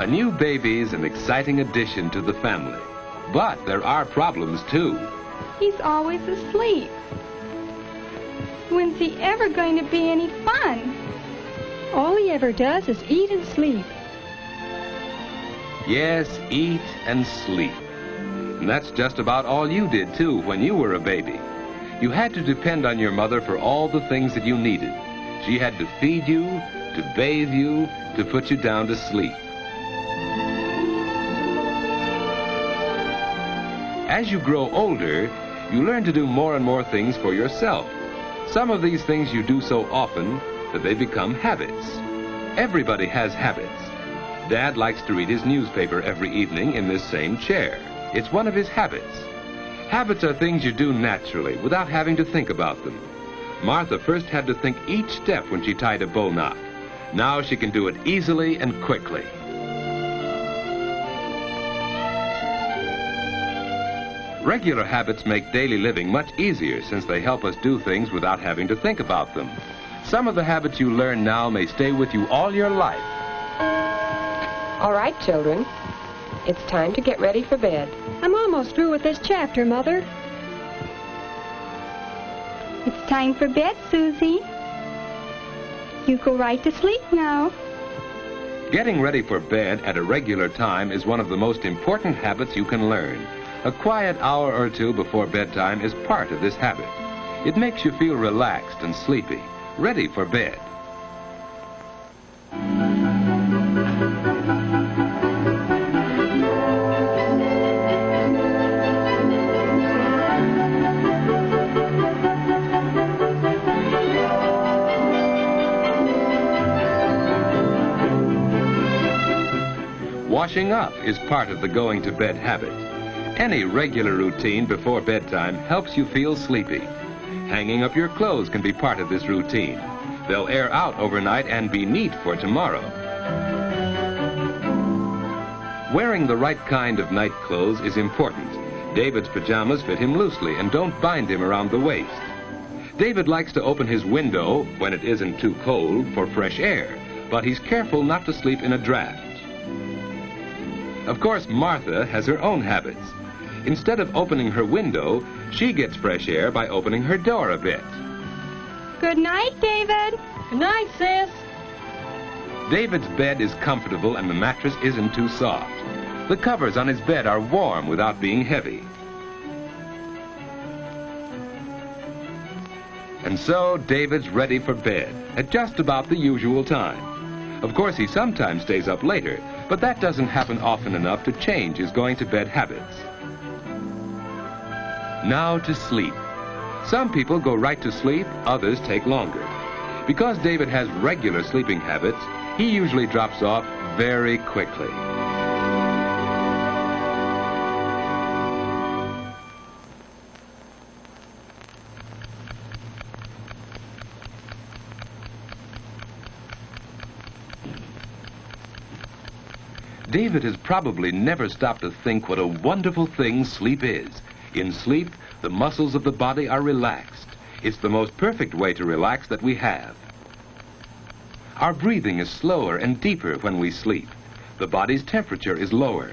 A new baby's an exciting addition to the family. But there are problems, too. He's always asleep. When's he ever going to be any fun? All he ever does is eat and sleep. Yes, eat and sleep. And that's just about all you did, too, when you were a baby. You had to depend on your mother for all the things that you needed. She had to feed you, to bathe you, to put you down to sleep. As you grow older, you learn to do more and more things for yourself. Some of these things you do so often that they become habits. Everybody has habits. Dad likes to read his newspaper every evening in this same chair. It's one of his habits. Habits are things you do naturally without having to think about them. Martha first had to think each step when she tied a bow knot. Now she can do it easily and quickly. Regular habits make daily living much easier since they help us do things without having to think about them. Some of the habits you learn now may stay with you all your life. All right, children. It's time to get ready for bed. I'm almost through with this chapter, Mother. It's time for bed, Susie. You go right to sleep now. Getting ready for bed at a regular time is one of the most important habits you can learn. A quiet hour or two before bedtime is part of this habit. It makes you feel relaxed and sleepy, ready for bed. Washing up is part of the going to bed habit. Any regular routine before bedtime helps you feel sleepy. Hanging up your clothes can be part of this routine. They'll air out overnight and be neat for tomorrow. Wearing the right kind of night clothes is important. David's pajamas fit him loosely and don't bind him around the waist. David likes to open his window when it isn't too cold for fresh air, but he's careful not to sleep in a draft. Of course, Martha has her own habits. Instead of opening her window, she gets fresh air by opening her door a bit. Good night, David. Good night, sis. David's bed is comfortable and the mattress isn't too soft. The covers on his bed are warm without being heavy. And so David's ready for bed at just about the usual time. Of course, he sometimes stays up later, but that doesn't happen often enough to change his going to bed habits. Now to sleep. Some people go right to sleep, others take longer. Because David has regular sleeping habits, he usually drops off very quickly. David has probably never stopped to think what a wonderful thing sleep is. In sleep, the muscles of the body are relaxed. It's the most perfect way to relax that we have. Our breathing is slower and deeper when we sleep. The body's temperature is lower.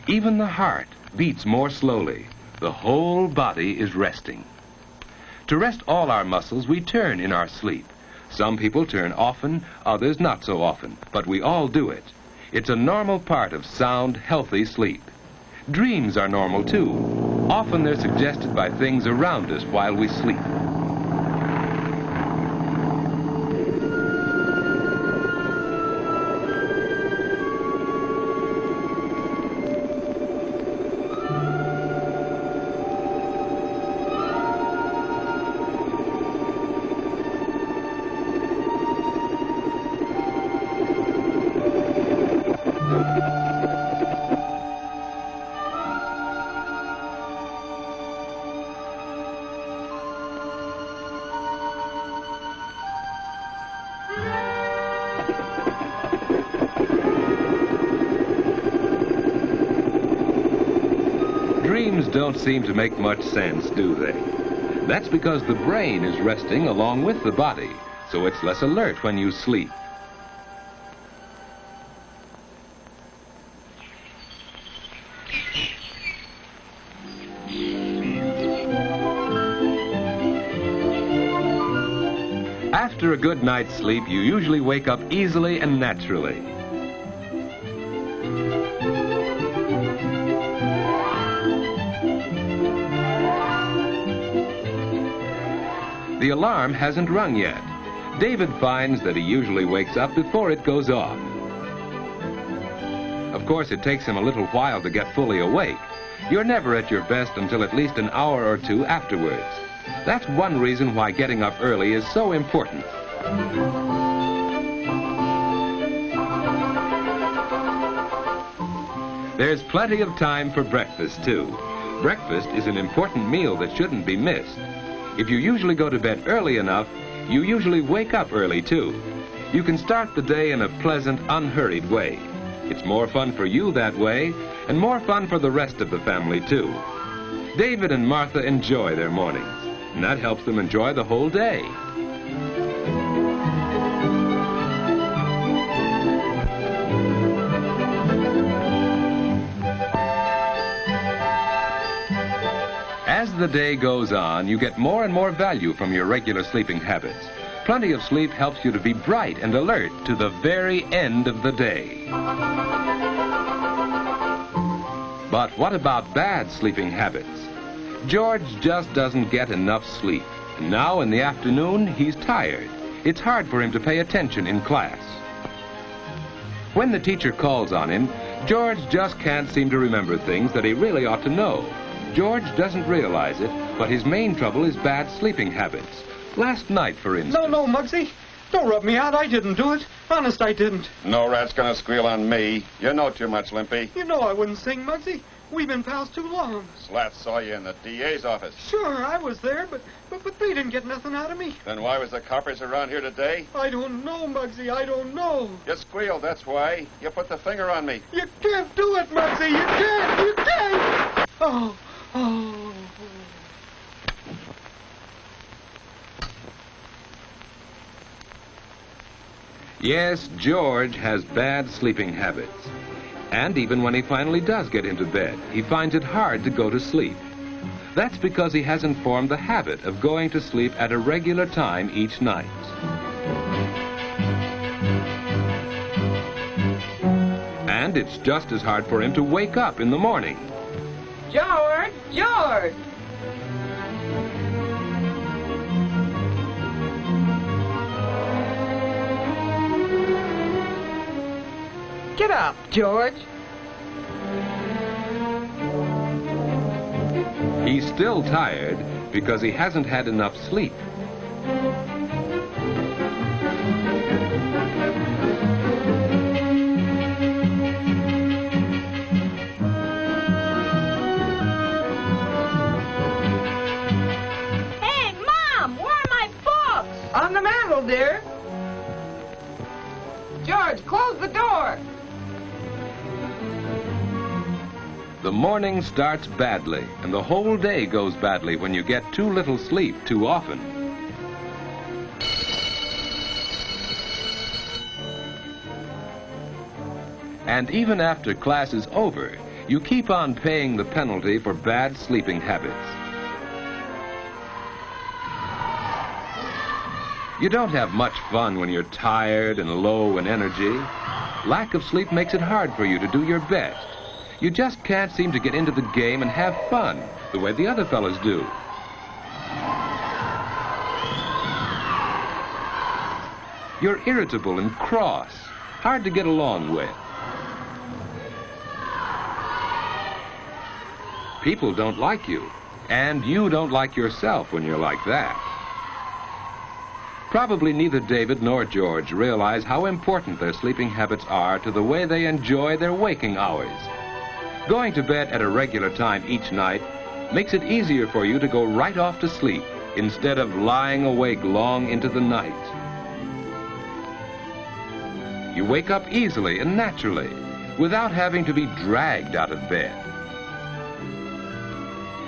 Even the heart beats more slowly. The whole body is resting. To rest all our muscles, we turn in our sleep. Some people turn often, others not so often, but we all do it. It's a normal part of sound, healthy sleep. Dreams are normal, too. Often they're suggested by things around us while we sleep. Dreams don't seem to make much sense, do they? That's because the brain is resting along with the body, so it's less alert when you sleep. After a good night's sleep, you usually wake up easily and naturally. The alarm hasn't rung yet. David finds that he usually wakes up before it goes off. Of course, it takes him a little while to get fully awake. You're never at your best until at least an hour or two afterwards. That's one reason why getting up early is so important. There's plenty of time for breakfast, too. Breakfast is an important meal that shouldn't be missed. If you usually go to bed early enough, you usually wake up early, too. You can start the day in a pleasant, unhurried way. It's more fun for you that way, and more fun for the rest of the family, too. David and Martha enjoy their mornings, and that helps them enjoy the whole day. As the day goes on, you get more and more value from your regular sleeping habits. Plenty of sleep helps you to be bright and alert to the very end of the day. But what about bad sleeping habits? George just doesn't get enough sleep. And now in the afternoon, he's tired. It's hard for him to pay attention in class. When the teacher calls on him, George just can't seem to remember things that he really ought to know. George doesn't realize it, but his main trouble is bad sleeping habits. Last night, for instance... No, Muggsy. Don't rub me out. I didn't do it. Honest, I didn't. No rat's gonna squeal on me. You know too much, Limpy. You know I wouldn't sing, Muggsy. We've been pals too long. Slat saw you in the DA's office. Sure, I was there, but they didn't get nothing out of me. Then why was the coppers around here today? I don't know, Muggsy. I don't know. You squealed, that's why. You put the finger on me. You can't do it, Muggsy. You can't. You can't. Oh. Yes, George has bad sleeping habits. And even when he finally does get into bed, he finds it hard to go to sleep. That's because he hasn't formed the habit of going to sleep at a regular time each night. And it's just as hard for him to wake up in the morning. George! George! Get up, George. He's still tired because he hasn't had enough sleep. Hey, Mom, where are my books? On the mantel, dear. George, close the door. The morning starts badly, and the whole day goes badly when you get too little sleep too often. And even after class is over, you keep on paying the penalty for bad sleeping habits. You don't have much fun when you're tired and low in energy. Lack of sleep makes it hard for you to do your best. You just can't seem to get into the game and have fun the way the other fellas do. You're irritable and cross, hard to get along with. People don't like you, and you don't like yourself when you're like that. Probably neither David nor George realize how important their sleeping habits are to the way they enjoy their waking hours. Going to bed at a regular time each night makes it easier for you to go right off to sleep instead of lying awake long into the night. You wake up easily and naturally without having to be dragged out of bed.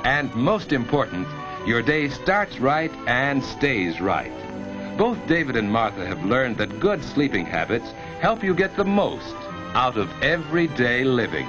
And most important, your day starts right and stays right. Both David and Martha have learned that good sleeping habits help you get the most out of everyday living.